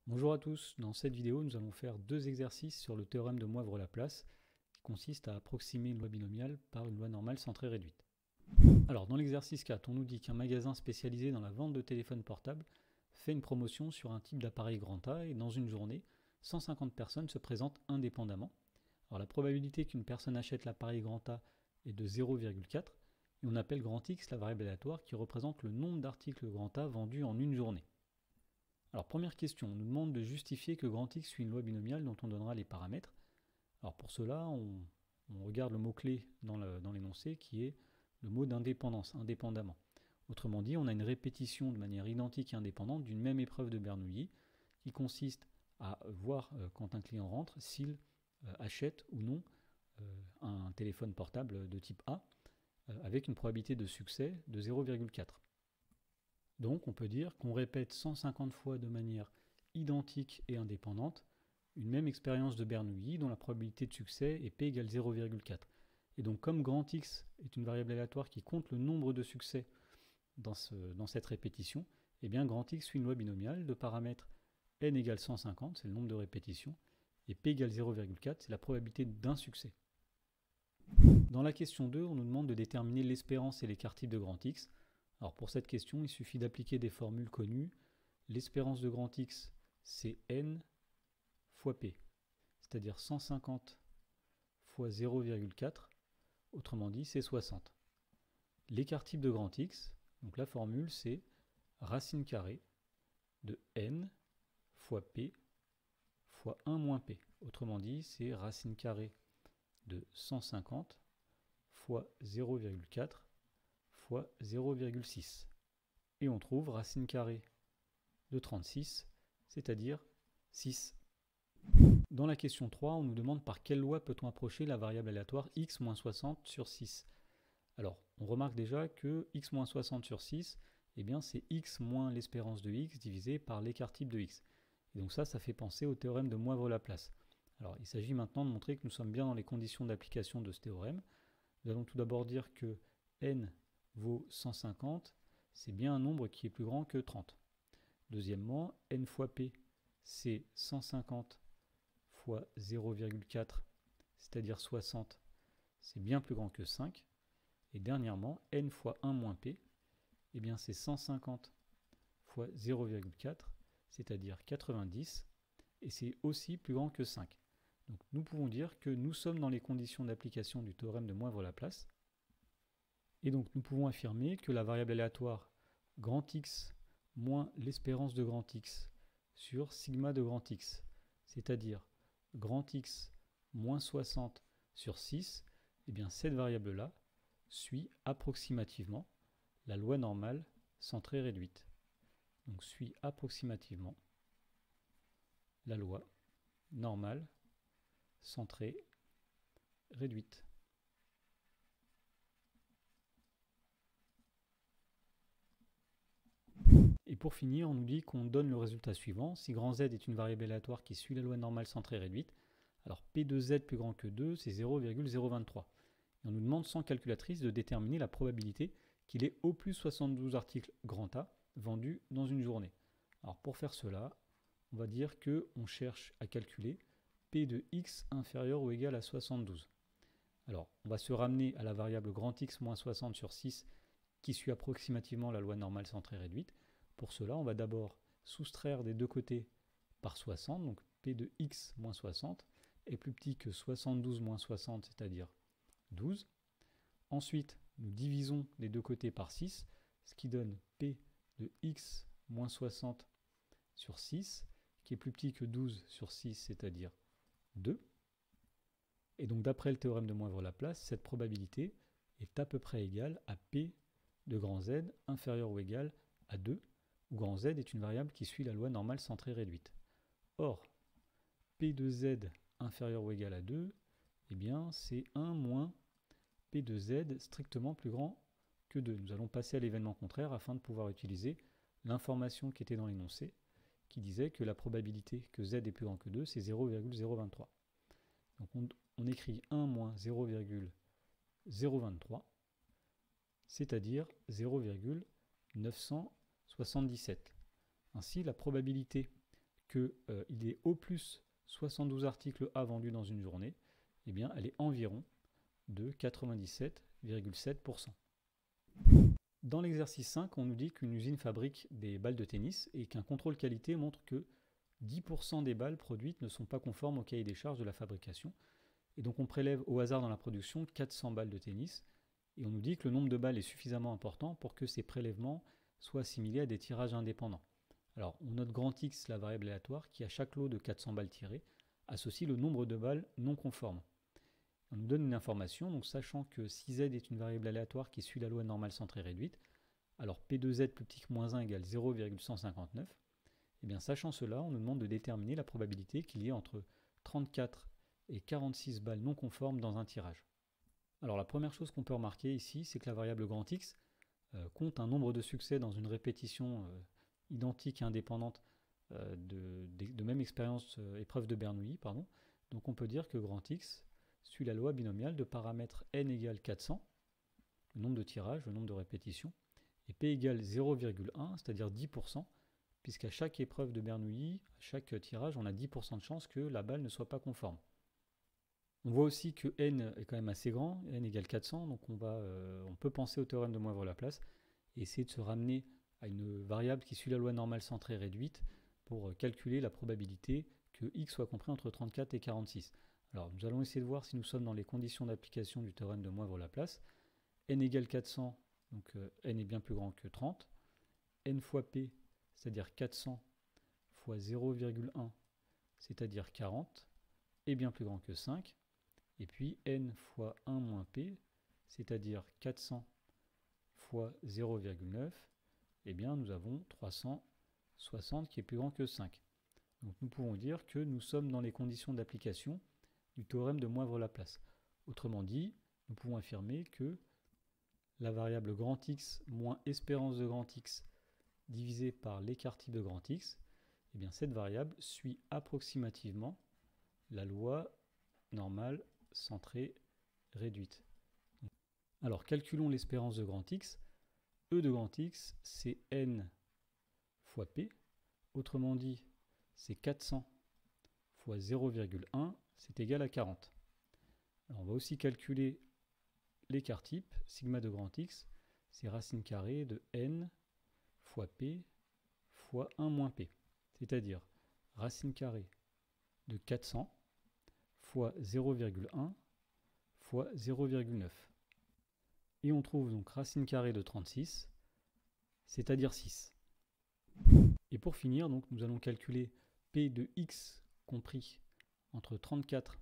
Bonjour à tous, dans cette vidéo nous allons faire deux exercices sur le théorème de Moivre-Laplace qui consiste à approximer une loi binomiale par une loi normale centrée réduite. Alors dans l'exercice 4, on nous dit qu'un magasin spécialisé dans la vente de téléphones portables fait une promotion sur un type d'appareil grand A et dans une journée, 150 personnes se présentent indépendamment. Alors la probabilité qu'une personne achète l'appareil grand A est de 0,4 et on appelle grand X la variable aléatoire qui représente le nombre d'articles grand A vendus en une journée. Alors première question, on nous demande de justifier que grand X suit une loi binomiale dont on donnera les paramètres. Alors pour cela, on regarde le mot-clé dans l'énoncé qui est le mot d'indépendance, indépendamment. Autrement dit, on a une répétition de manière identique et indépendante d'une même épreuve de Bernoulli qui consiste à voir quand un client rentre s'il achète ou non un téléphone portable de type A avec une probabilité de succès de 0,4. Donc on peut dire qu'on répète 150 fois de manière identique et indépendante une même expérience de Bernoulli dont la probabilité de succès est P égale 0,4. Et donc comme grand X est une variable aléatoire qui compte le nombre de succès dans cette répétition, eh bien grand X suit une loi binomiale de paramètres n égale 150, c'est le nombre de répétitions, et P égale 0,4, c'est la probabilité d'un succès. Dans la question 2, on nous demande de déterminer l'espérance et l'écart type de grand X. Alors pour cette question, il suffit d'appliquer des formules connues. L'espérance de grand X, c'est n fois p, c'est-à-dire 150 fois 0,4, autrement dit c'est 60. L'écart type de grand X, donc la formule c'est racine carrée de n fois p fois 1 moins p. Autrement dit c'est racine carrée de 150 fois 0,4 fois 0,6. Et on trouve racine carrée de 36, c'est-à-dire 6. Dans la question 3, on nous demande par quelle loi peut-on approcher la variable aléatoire x moins 60 sur 6. Alors, on remarque déjà que x moins 60 sur 6, eh bien, c'est x moins l'espérance de x divisé par l'écart type de x. Et donc ça fait penser au théorème de Moivre-Laplace. Alors, il s'agit maintenant de montrer que nous sommes bien dans les conditions d'application de ce théorème. Nous allons tout d'abord dire que n vaut 150, c'est bien un nombre qui est plus grand que 30. Deuxièmement, n fois p, c'est 150 fois 0,4, c'est-à-dire 60, c'est bien plus grand que 5. Et dernièrement, n fois 1 moins p, eh bien c'est 150 fois 0,4, c'est-à-dire 90, et c'est aussi plus grand que 5. Donc nous pouvons dire que nous sommes dans les conditions d'application du théorème de Moivre-Laplace. Et donc nous pouvons affirmer que la variable aléatoire grand X moins l'espérance de grand X sur sigma de grand X, c'est-à-dire grand X moins 60 sur 6, eh bien cette variable-là suit approximativement la loi normale centrée réduite. Donc suit approximativement la loi normale centrée réduite. Et pour finir, on nous dit qu'on donne le résultat suivant. Si grand Z est une variable aléatoire qui suit la loi normale centrée réduite, alors P de Z plus grand que 2, c'est 0,023. Et on nous demande sans calculatrice de déterminer la probabilité qu'il ait au plus 72 articles grand A vendus dans une journée. Alors pour faire cela, on va dire qu'on cherche à calculer P de X inférieur ou égal à 72. Alors on va se ramener à la variable grand X moins 60 sur 6 qui suit approximativement la loi normale centrée réduite. Pour cela, on va d'abord soustraire des deux côtés par 60, donc P de X moins 60 est plus petit que 72 moins 60, c'est-à-dire 12. Ensuite, nous divisons les deux côtés par 6, ce qui donne P de X moins 60 sur 6, qui est plus petit que 12 sur 6, c'est-à-dire 2. Et donc d'après le théorème de Moivre-Laplace, cette probabilité est à peu près égale à P de grand Z inférieur ou égal à 2, où grand Z est une variable qui suit la loi normale centrée réduite. Or, P de Z inférieur ou égal à 2, eh bien c'est 1 moins P de Z strictement plus grand que 2. Nous allons passer à l'événement contraire afin de pouvoir utiliser l'information qui était dans l'énoncé, qui disait que la probabilité que Z est plus grand que 2, c'est 0,023. Donc on écrit 1 moins 0,023, c'est-à-dire 0,977. Ainsi, la probabilité qu'il y ait au plus 72 articles A vendus dans une journée, eh bien, elle est environ de 97,7%. Dans l'exercice 5, on nous dit qu'une usine fabrique des balles de tennis et qu'un contrôle qualité montre que 10% des balles produites ne sont pas conformes au cahier des charges de la fabrication. Et donc on prélève au hasard dans la production 400 balles de tennis et on nous dit que le nombre de balles est suffisamment important pour que ces prélèvements soient assimilés à des tirages indépendants. Alors on note grand X, la variable aléatoire, qui à chaque lot de 400 balles tirées associe le nombre de balles non conformes. On nous donne une information, donc sachant que si Z est une variable aléatoire qui suit la loi normale centrée réduite, alors P2Z plus petit que moins 1 égale 0,159, et bien sachant cela, on nous demande de déterminer la probabilité qu'il y ait entre 34 et 46 balles non conformes dans un tirage. Alors la première chose qu'on peut remarquer ici, c'est que la variable grand X compte un nombre de succès dans une répétition identique et indépendante de même expérience épreuve de Bernoulli. Donc on peut dire que grand X suit la loi binomiale de paramètres n égale 400, le nombre de tirages, le nombre de répétitions, et p égale 0,1, c'est-à-dire 10%, puisqu'à chaque épreuve de Bernoulli, à chaque tirage, on a 10% de chance que la balle ne soit pas conforme. On voit aussi que n est quand même assez grand, n égale 400, donc on peut penser au théorème de Moivre-Laplace et essayer de se ramener à une variable qui suit la loi normale centrée réduite pour calculer la probabilité que x soit compris entre 34 et 46. Alors nous allons essayer de voir si nous sommes dans les conditions d'application du théorème de Moivre-Laplace. N égale 400, donc n est bien plus grand que 30. N fois p, c'est-à-dire 400 fois 0,1, c'est-à-dire 40, est bien plus grand que 5. Et puis n fois 1 moins p, c'est-à-dire 400 fois 0,9, eh bien nous avons 360 qui est plus grand que 5. Donc nous pouvons dire que nous sommes dans les conditions d'application du théorème de Moivre-Laplace. Autrement dit, nous pouvons affirmer que la variable grand X moins espérance de grand X divisée par l'écart type de grand X, eh bien cette variable suit approximativement la loi normale centrée réduite. Alors calculons l'espérance de grand X. E de grand X, c'est n fois p. Autrement dit, c'est 400 fois 0,1, c'est égal à 40. Alors on va aussi calculer l'écart type, sigma de grand X, c'est racine carrée de n fois p fois 1 moins p, c'est-à-dire racine carrée de 400 fois 0,1 fois 0,9. Et on trouve donc racine carrée de 36, c'est-à-dire 6. Et pour finir, donc, nous allons calculer p de x compris entre 34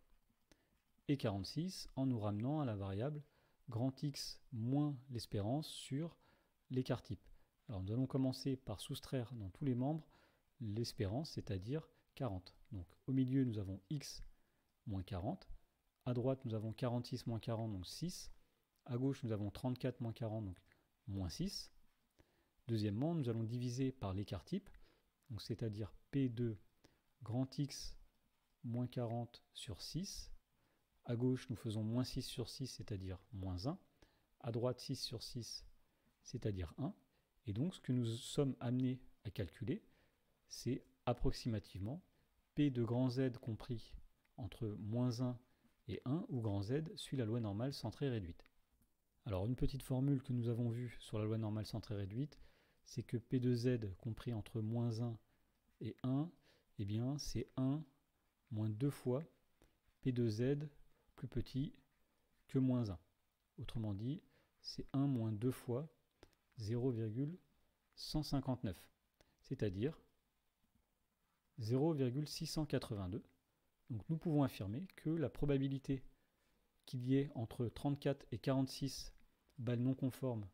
et 46 en nous ramenant à la variable grand X moins l'espérance sur l'écart type. Alors nous allons commencer par soustraire dans tous les membres l'espérance, c'est-à-dire 40. Donc au milieu nous avons x moins 40, à droite nous avons 46 moins 40, donc 6, à gauche nous avons 34 moins 40, donc moins 6. Deuxièmement, nous allons diviser par l'écart type, donc c'est-à-dire P2 grand X moins 40 sur 6. À gauche, nous faisons moins 6 sur 6, c'est-à-dire moins 1. À droite, 6 sur 6, c'est-à-dire 1. Et donc, ce que nous sommes amenés à calculer, c'est approximativement P de grand Z compris entre moins 1 et 1, où grand Z suit la loi normale centrée réduite. Alors, une petite formule que nous avons vue sur la loi normale centrée réduite, c'est que P de Z compris entre moins 1 et 1, eh bien, c'est 1 moins 2 fois P de Z plus petit que moins 1. Autrement dit, c'est 1 moins 2 fois 0,159, c'est-à-dire 0,682. Donc nous pouvons affirmer que la probabilité qu'il y ait entre 34 et 46 balles non conformes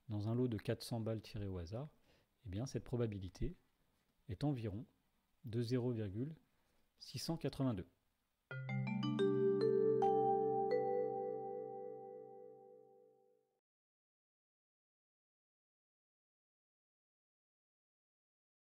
dans un lot de 400 balles tirées au hasard, eh bien cette probabilité est environ de 0,682.